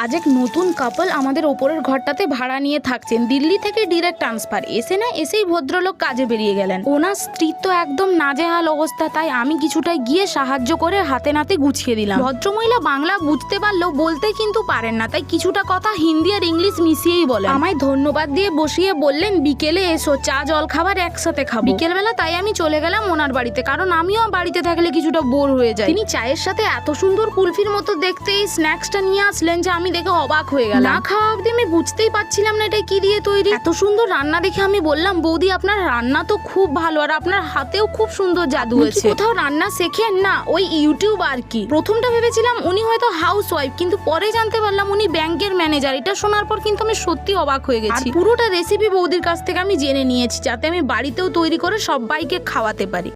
আজ এক নতুন কাপল আমাদের ওপরের ঘরটাতে ভাড়া নিয়ে থাকছেন। দিল্লি থেকে ডিরেক্ট ট্রান্সফার। এসেই ভদ্রলোক কাজে বেরিয়ে গেলেন। ওনার স্ত্রীর তো একদম নাজেহাল অবস্থা, তাই আমি কিছুটা গিয়ে সাহায্য করে হাতে নাতে গুছিয়ে দিলাম। ভদ্রমহিলা বাংলা বুঝতে পারলেও বলতে কিন্তু পারেন না, তাই কিছুটা কথা হিন্দি আর ইংলিশ মিশিয়েই বলেন। আমায় ধন্যবাদ দিয়ে বসিয়ে বললেন বিকেলে এসো, চা জল খাবার একসাথে খাবো। বিকেলবেলা তাই আমি চলে গেলাম ওনার বাড়িতে, কারণ আমিও বাড়িতে থাকলে কিছুটা বোর হয়ে যাই। তিনি চায়ের সাথে এত সুন্দর কুলফির মতো দেখতে এই স্ন্যাক্সটা নিয়ে আসলেন যে আমি দেখে অবাক হয়ে গেলাম। না খাওয়া অবধি আমি বুঝতেই পারছিলাম না এটা কি দিয়ে তৈরি। এত সুন্দর রান্না দেখে আমি বললাম, বৌদি আপনার রান্না তো খুব ভালো, আর আপনার হাতেও খুব সুন্দর জাদু আছে। কোথাও রান্না শেখেন? না, ওই ইউটিউব আর কি। প্রথমটা ভেবেছিলাম উনি হয়তো হাউস ওয়াইফ, কিন্তু পরে জানতে পারলাম উনি ব্যাংকের ম্যানেজার। এটা শোনার পর কিন্তু আমি সত্যি অবাক হয়ে গেছি। পুরোটা রেসিপি বৌদির কাছ থেকে আমি জেনে নিয়েছি, যাতে আমি বাড়িতেও তৈরি করে সবাইকে খাওয়াতে পারি।